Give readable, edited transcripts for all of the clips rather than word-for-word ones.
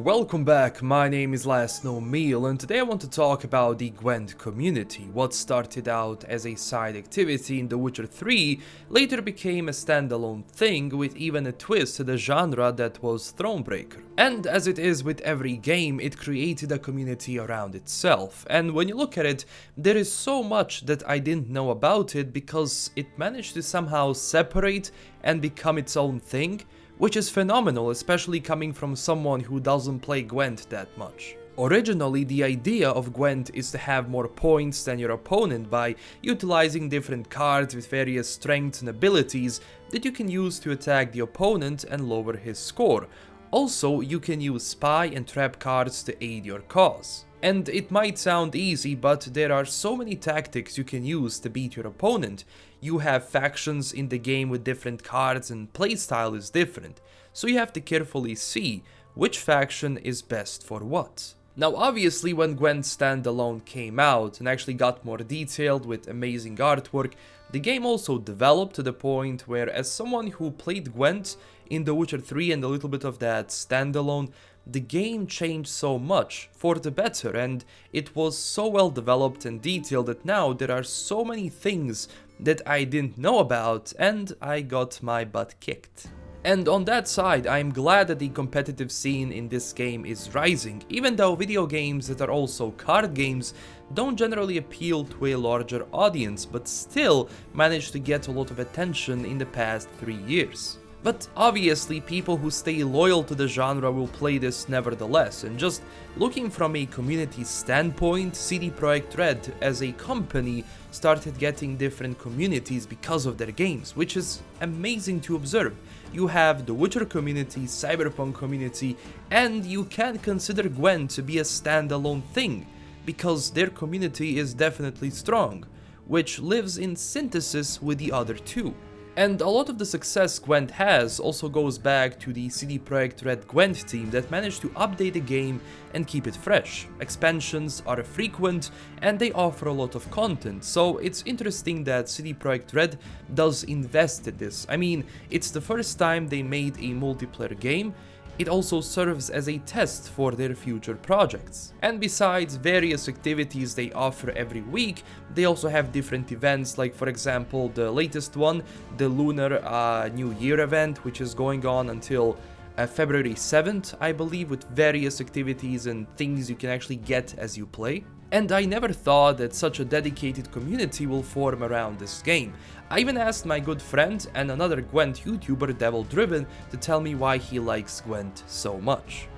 welcome back, my name is LastKnownMeal and today I want to talk about the GWENT community. What started out as a side activity in The Witcher 3 later became a standalone thing with even a twist to the genre that was Thronebreaker. And as it is with every game, it created a community around itself, and when you look at it, there is so much that I didn't know about it because it managed to somehow separate and become its own thing, which is phenomenal, especially coming from someone who doesn't play GWENT that much. Originally, the idea of GWENT is to have more points than your opponent by utilizing different cards with various strengths and abilities that you can use to attack the opponent and lower his score. Also, you can use spy and trap cards to aid your cause. And it might sound easy, but there are so many tactics you can use to beat your opponent. You have factions in the game with different cards and playstyle is different, so you have to carefully see which faction is best for what. Now obviously when GWENT standalone came out and actually got more detailed with amazing artwork, the game also developed to the point where, as someone who played GWENT in The Witcher 3 and a little bit of that standalone, the game changed so much for the better, and it was so well developed and detailed that now there are so many things that I didn't know about and I got my butt kicked. And on that side, I'm glad that the competitive scene in this game is rising, even though video games that are also card games don't generally appeal to a larger audience, but still manage to get a lot of attention in the past 3 years. But obviously people who stay loyal to the genre will play this nevertheless, and just looking from a community standpoint, CD Projekt Red as a company started getting different communities because of their games, which is amazing to observe. You have the Witcher community, Cyberpunk community, and you can consider GWENT to be a standalone thing, because their community is definitely strong, which lives in synthesis with the other two. And a lot of the success GWENT has also goes back to the CD Projekt Red GWENT team that managed to update the game and keep it fresh. Expansions are frequent and they offer a lot of content, so it's interesting that CD Projekt Red does invest in this. I mean, it's the first time they made a multiplayer game. It also serves as a test for their future projects. And besides various activities they offer every week, they also have different events, like for example the latest one, the Lunar New Year event, which is going on until February 7th, I believe, with various activities and things you can actually get as you play. And I never thought that such a dedicated community will form around this game. I even asked my good friend and another GWENT YouTuber, DevilDriven, to tell me why he likes GWENT so much.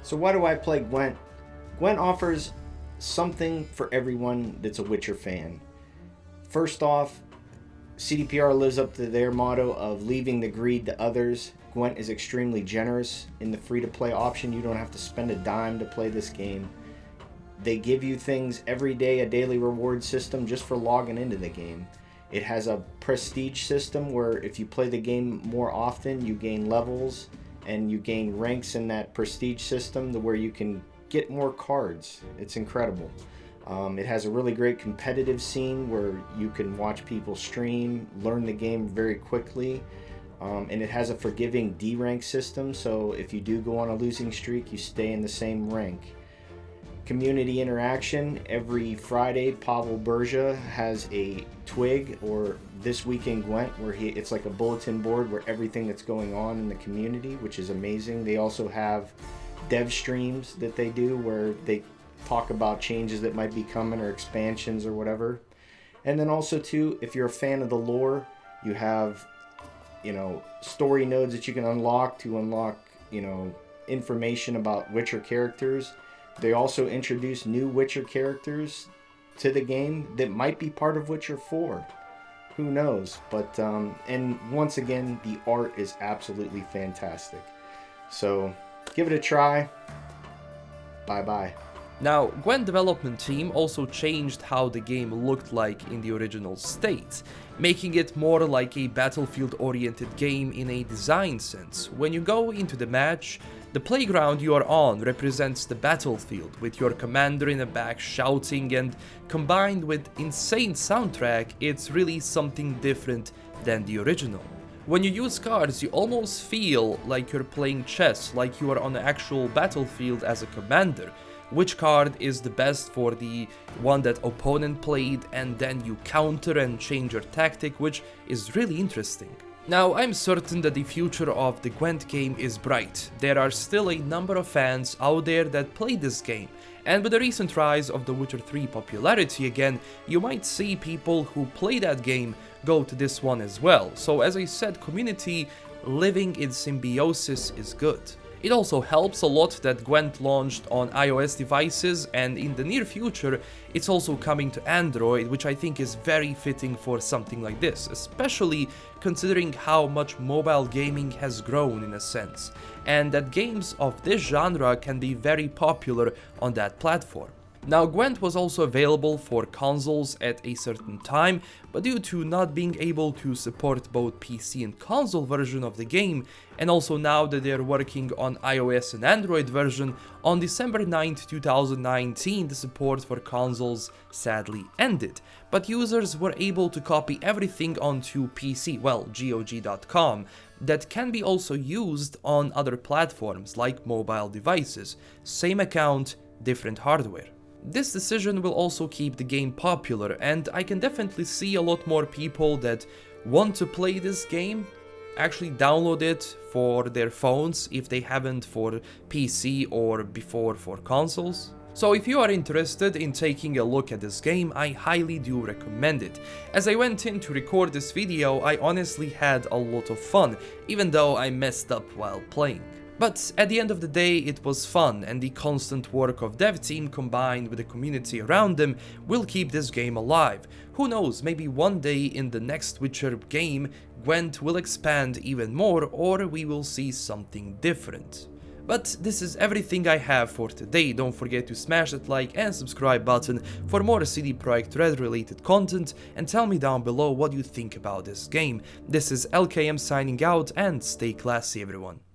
So why do I play GWENT? GWENT offers something for everyone that's a Witcher fan. First off, CDPR lives up to their motto of leaving the greed to others. GWENT is extremely generous in the free-to-play option. You don't have to spend a dime to play this game. They give you things every day, a daily reward system just for logging into the game. It has a prestige system where if you play the game more often, you gain levels and you gain ranks in that prestige system to where you can get more cards. It's incredible. It has a really great competitive scene where you can watch people stream, learn the game very quickly. And it has a forgiving D rank system, so if you do go on a losing streak, you stay in the same rank. Community interaction. Every Friday, Pavel Berja has a twig, or This Week in GWENT, where it's like a bulletin board where everything that's going on in the community, which is amazing. They also have dev streams that they do where they talk about changes that might be coming or expansions or whatever. And then also too, if you're a fan of the lore, you have, story nodes that you can unlock to unlock, information about Witcher characters. They also introduce new Witcher characters to the game that might be part of Witcher 4. Who knows? But, and once again, the art is absolutely fantastic. So, give it a try. Bye-bye. Now, GWENT development team also changed how the game looked like in the original state, making it more like a battlefield-oriented game in a design sense. When you go into the match, the playground you are on represents the battlefield, with your commander in the back shouting, and combined with insane soundtrack, it's really something different than the original. When you use cards, you almost feel like you're playing chess, like you are on an actual battlefield as a commander. Which card is the best for the one that opponent played, and then you counter and change your tactic, which is really interesting. Now, I'm certain that the future of the Gwent game is bright. There are still a number of fans out there that play this game, and with the recent rise of The Witcher 3 popularity again, you might see people who play that game go to this one as well. So as I said, community living in symbiosis is good. It also helps a lot that Gwent launched on iOS devices, and in the near future it's also coming to Android, which I think is very fitting for something like this, especially considering how much mobile gaming has grown in a sense, and that games of this genre can be very popular on that platform. Now, Gwent was also available for consoles at a certain time, but due to not being able to support both PC and console version of the game, and also now that they're working on iOS and Android version, on December 9th, 2019, the support for consoles sadly ended, but users were able to copy everything onto PC, well, GOG.com, that can be also used on other platforms like mobile devices. Same account, different hardware. This decision will also keep the game popular, and I can definitely see a lot more people that want to play this game actually download it for their phones if they haven't for PC or before for consoles. So if you are interested in taking a look at this game, I highly do recommend it. As I went in to record this video, I honestly had a lot of fun, even though I messed up while playing. But at the end of the day, it was fun, and the constant work of dev team combined with the community around them will keep this game alive. Who knows, maybe one day in the next Witcher game, Gwent will expand even more, or we will see something different. But this is everything I have for today. Don't forget to smash that like and subscribe button for more CD Projekt Red related content, and tell me down below what you think about this game. This is LKM signing out, and stay classy everyone.